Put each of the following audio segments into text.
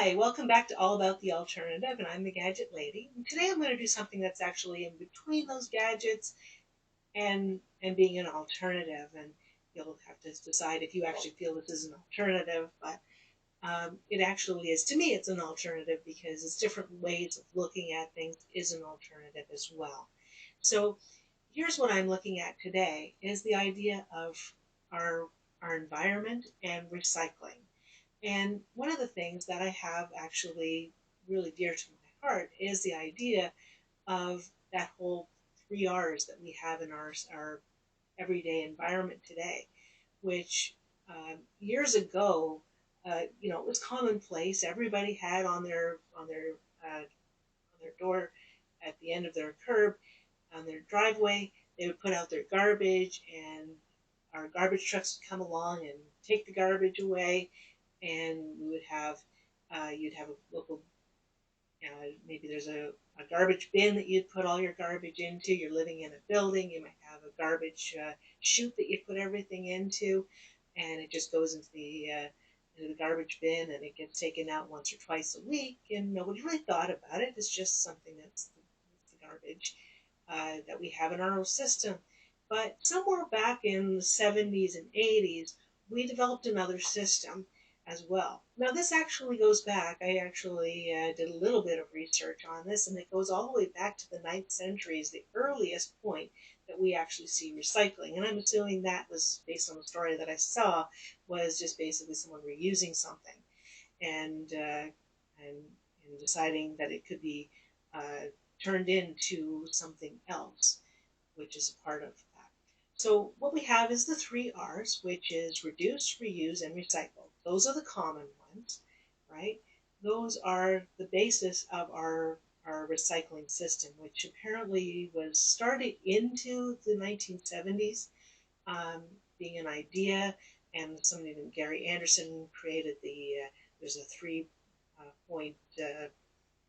Hi, welcome back to All About the Alternative, and I'm the Gadget Lady. And today I'm going to do something that's actually in between those gadgets and being an alternative. And you'll have to decide if you actually feel this is an alternative, but it actually is. To me, it's an alternative because it's different ways of looking at things is an alternative as well. So here's what I'm looking at today is the idea of our our environment and recycling. And one of the things that I have actually really dear to my heart is the idea of that whole three R's that we have in our everyday environment today, which years ago, it was commonplace. Everybody had on their door at the end of their curb on their driveway. They would put out their garbage, and our garbage trucks would come along and take the garbage away, and we would have you'd have a local maybe there's a garbage bin that you'd put all your garbage into. You're living in a building, you might have a garbage chute that you put everything into, and it just goes into the garbage bin, and it gets taken out once or twice a week, and nobody really thought about it. It's just something that's the garbage that we have in our system. But somewhere back in the 70s and 80s, we developed another system as well. Now, this actually goes back, I actually did a little bit of research on this, and it goes all the way back to the ninth century is the earliest point that we actually see recycling. And I'm assuming that was based on the story that I saw, was just basically someone reusing something and, uh, and deciding that it could be turned into something else, which is a part of that. So what we have is the three R's, which is reduce, reuse, and recycle. Those are the common ones, right? Those are the basis of our recycling system, which apparently was started into the 1970s, um, being an idea, and somebody named Gary Anderson created there's a three point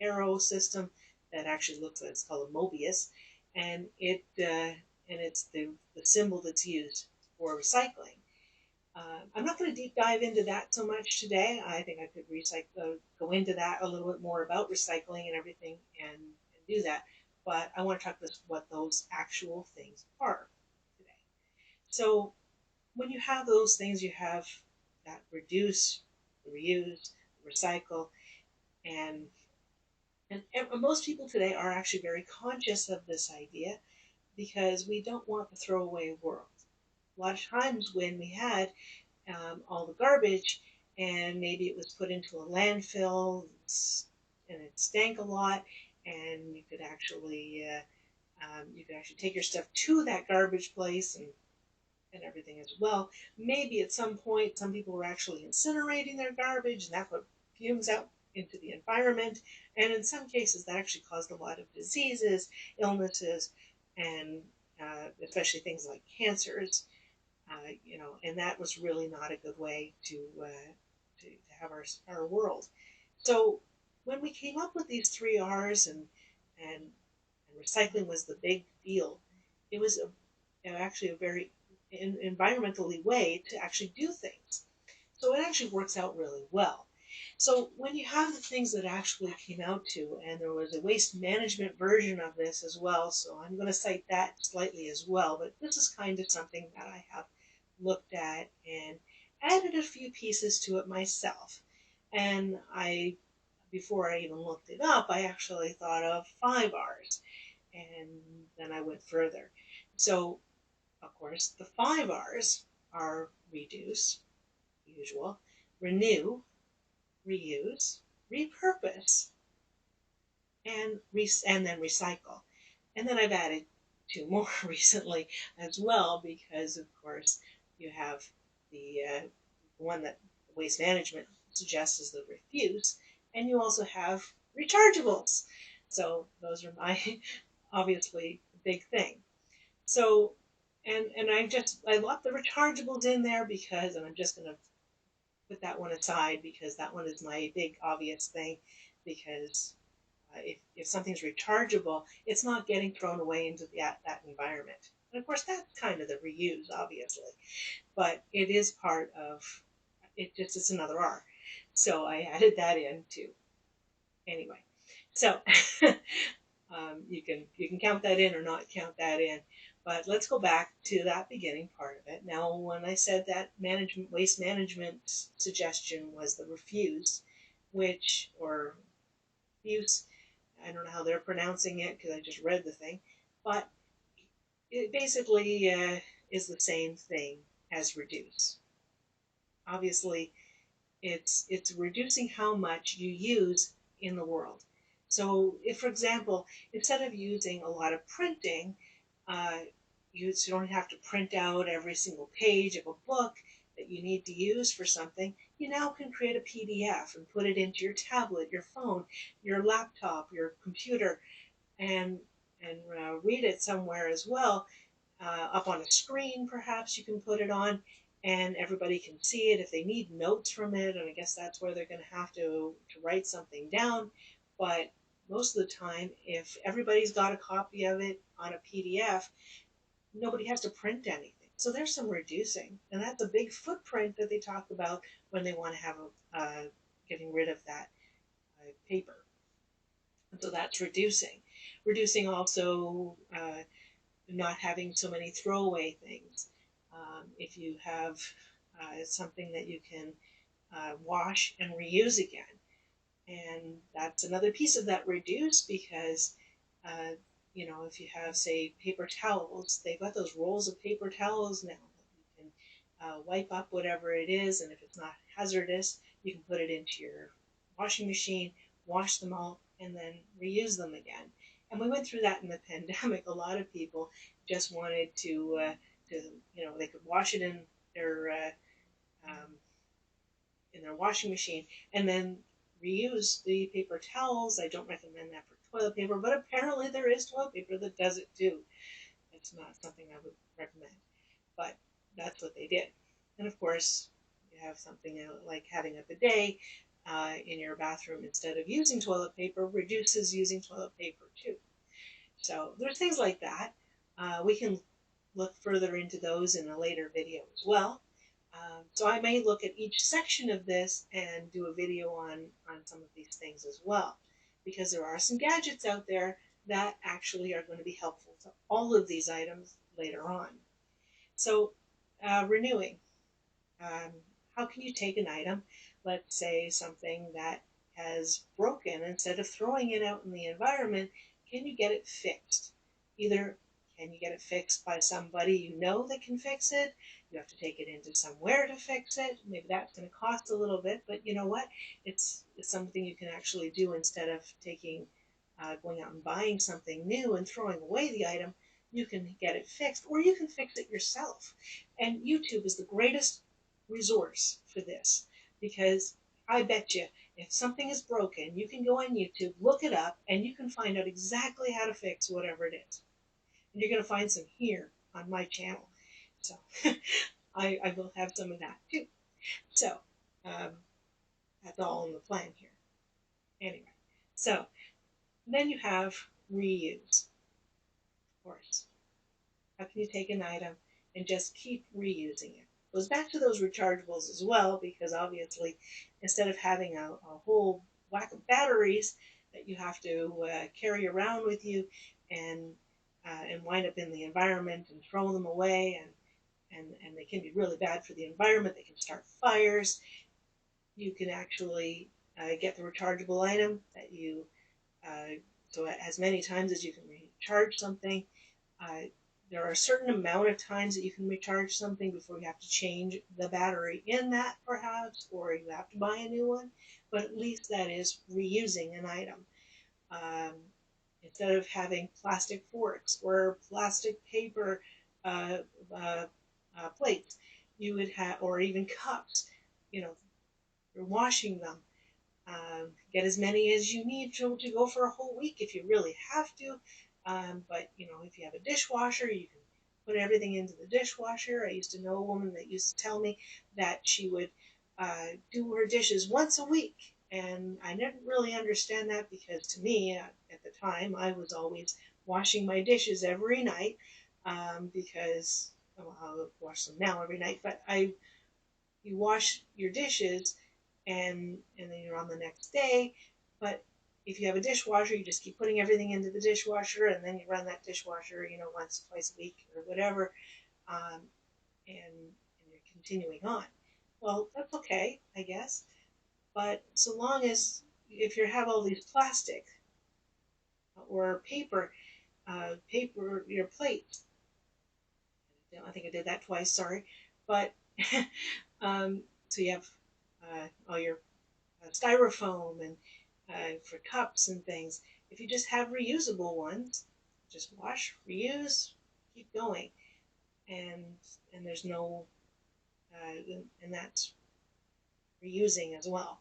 arrow system that actually looks like it's called a Mobius, and it's the symbol that's used for recycling. I'm not going to deep dive into that so much today. I think I could go into that a little bit more about recycling and everything, and do that. But I want to talk about what those actual things are today. So when you have those things, you have that reduce, reuse, recycle, and and most people today are actually very conscious of this idea because we don't want the throwaway world. A lot of times when we had all the garbage and maybe it was put into a landfill and it stank a lot, and you could actually take your stuff to that garbage place and everything as well. Maybe at some point some people were actually incinerating their garbage, and that put fumes out into the environment. And in some cases, that actually caused a lot of diseases, illnesses, and especially things like cancers. And that was really not a good way to have our world. So when we came up with these three R's and recycling was the big deal, it was actually a very environmentally way to actually do things. So it actually works out really well. So when you have the things that actually came out to, and there was a waste management version of this as well, so I'm going to cite that slightly as well, but this is kind of something that I have looked at and added a few pieces to it myself. And before I even looked it up, I actually thought of five R's, and then I went further. So of course, the five R's are reduce, usual, renew, reuse, repurpose, and then recycle. And then I've added two more recently as well because, of course, you have the one that waste management suggests is the refuse, and you also have rechargeables. So those are my obviously big thing. So and I left the rechargeables in there because, and I'm just gonna put that one aside because that one is my big obvious thing, because if something's rechargeable, it's not getting thrown away into that environment. And of course, that's kind of the reuse, obviously, but it is part of it. Just it's another R. So I added that in too. Anyway, so you can count that in or not count that in. But let's go back to that beginning part of it. Now, when I said that waste management suggestion was the refuse, which, or fuse, I don't know how they're pronouncing it because I just read the thing, but it basically is the same thing as reduce. Obviously, it's reducing how much you use in the world. So, if, for example, instead of using a lot of printing, uh, you don't have to print out every single page of a book that you need to use for something. You now can create a PDF and put it into your tablet, your phone, your laptop, your computer, and read it somewhere as well, up on a screen. Perhaps you can put it on, and everybody can see it if they need notes from it. And I guess that's where they're going to have to write something down. But most of the time, if everybody's got a copy of it on a PDF, nobody has to print anything. So there's some reducing, and that's a big footprint that they talk about when they want to have getting rid of that paper. And so that's reducing. Reducing also not having so many throwaway things. If you have something that you can wash and reuse again. And that's another piece of that reduce because, uh, if you have, say, paper towels, they've got those rolls of paper towels now that you can wipe up whatever it is. And if it's not hazardous, you can put it into your washing machine, wash them all, and then reuse them again. And we went through that in the pandemic. A lot of people just wanted to they could wash it their um, in their washing machine and then reuse the paper towels. I don't recommend that for toilet paper, but apparently there is toilet paper that does it too. It's not something I would recommend, but that's what they did. And of course, you have something like having a bidet in your bathroom instead of using toilet paper reduces using toilet paper too. So there's things like that. We can look further into those in a later video as well. So I may look at each section of this and do a video on some of these things as well, because there are some gadgets out there that actually are going to be helpful to all of these items later on. So renewing. Um, how can you take an item, let's say something that has broken, instead of throwing it out in the environment, can you get it fixed? Either can you get it fixed by somebody you know that can fix it? You have to take it into somewhere to fix it. Maybe that's going to cost a little bit, but you know what? It's something you can actually do instead of going out and buying something new and throwing away the item. You can get it fixed, or you can fix it yourself. And YouTube is the greatest resource for this, because I bet you if something is broken, you can go on YouTube, look it up, and you can find out exactly how to fix whatever it is. And you're going to find some here on my channel. So I will have some of that too. So um, that's all in the plan here. Anyway, so then you have reuse, of course. How can you take an item and just keep reusing it? Goes back to those rechargeables as well, because obviously instead of having a whole whack of batteries that you have to carry around with you and wind up in the environment and throw them away, and they can be really bad for the environment. They can start fires. You can actually get the rechargeable item that you so as many times as you can recharge something. Uh, there are a certain amount of times that you can recharge something before you have to change the battery in that, perhaps, or you have to buy a new one. But at least that is reusing an item. Um, Instead of having plastic forks or plastic paper uh, uh, plates, you would have, or even cups, you know, you're washing them. Get as many as you need to go for a whole week if you really have to. But if you have a dishwasher, you can put everything into the dishwasher. I used to know a woman that used to tell me that she would do her dishes once a week. And I didn't really understand that, because to me, at the time, I was always washing my dishes every night, because, well, I'll wash them now every night, but you wash your dishes and then you're on the next day. But if you have a dishwasher, you just keep putting everything into the dishwasher, and then you run that dishwasher, once, twice a week or whatever, um, and you're continuing on. Well, that's okay, I guess. But so long as if you have all these plastic or paper, your plates. I think I did that twice. Sorry, but so you have all your styrofoam and for cups and things. If you just have reusable ones, just wash, reuse, keep going, and there's no and that's reusing as well.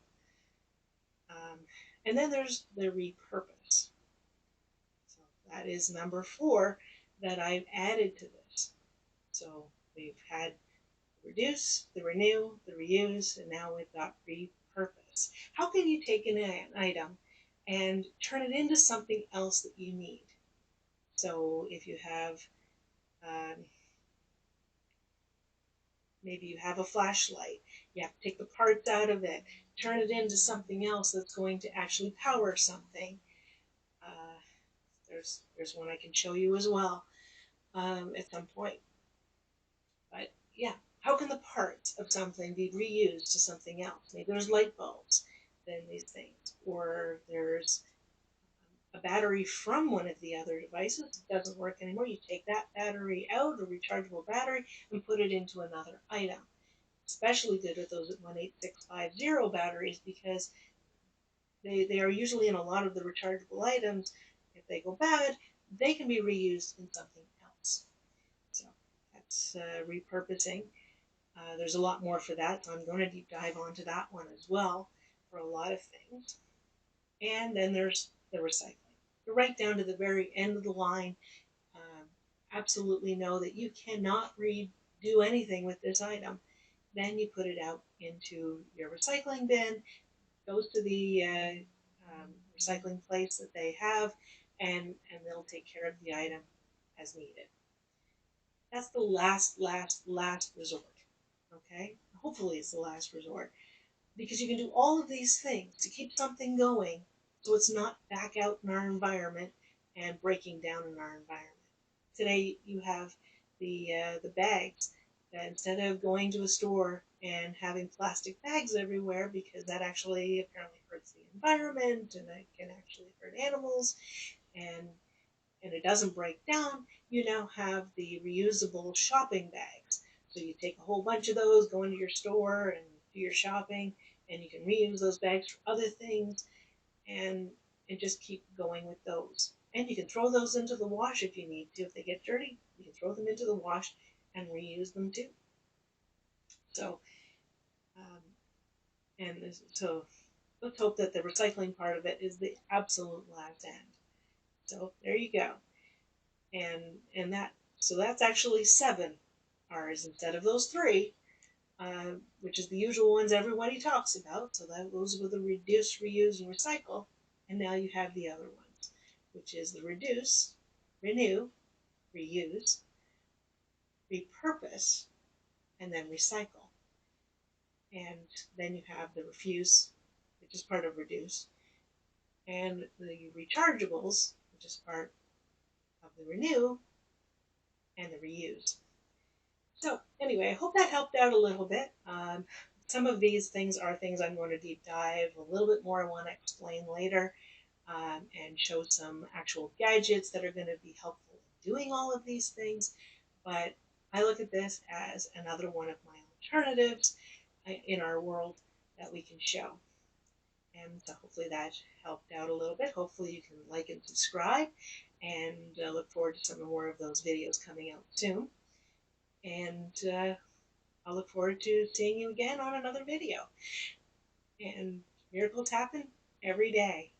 Um, and then there's the repurpose. So that is number 4 that I've added to this. So we've had reduce, the renew, the reuse, and now we've got repurpose. How can you take an item and turn it into something else that you need? So if you have, um, maybe you have a flashlight, you have to take the parts out of it, turn it into something else that's going to actually power something. Uh, there's one I can show you as well at some point. But yeah, how can the parts of something be reused to something else? Maybe there's light bulbs in these things, or there's a battery from one of the other devices. It doesn't work anymore. You take that battery out, a rechargeable battery, and put it into another item. Especially good with those 18650 batteries because they are usually in a lot of the rechargeable items. If they go bad, they can be reused in something else. So that's repurposing. There's a lot more for that, so I'm going to deep dive onto that one as well for a lot of things. And then there's the recycling. You're right down to the very end of the line. Absolutely know that you cannot redo anything with this item. Then you put it out into your recycling bin, goes to the recycling place that they have, and they'll take care of the item as needed. That's the last resort. Okay? Hopefully it's the last resort. Because you can do all of these things to keep something going so it's not back out in our environment and breaking down in our environment. Today you have the bags that instead of going to a store and having plastic bags everywhere because that actually apparently hurts the environment and it can actually hurt animals and it doesn't break down, you now have the reusable shopping bags. So you take a whole bunch of those, go into your store and do your shopping, and you can reuse those bags for other things and just keep going with those. And you can throw those into the wash if you need to. If they get dirty, you can throw them into the wash and reuse them too. So, um, so let's hope that the recycling part of it is the absolute last end. So there you go. And that's actually 7 R's instead of those 3, which is the usual ones everybody talks about. So those were the reduce, reuse, and recycle. And now you have the other ones, which is the reduce, renew, reuse, repurpose, and then recycle. And then you have the refuse, which is part of reduce, and the rechargeables, which is part of the renew, and the reuse. So anyway, I hope that helped out a little bit. Some of these things are things I'm going to deep dive a little bit more. I want to explain later and show some actual gadgets that are going to be helpful in doing all of these things. But I look at this as another one of my alternatives in our world that we can show. And so hopefully that helped out a little bit. Hopefully you can like and subscribe and look forward to some more of those videos coming out soon. And I'll look forward to seeing you again on another video. And miracles happen every day.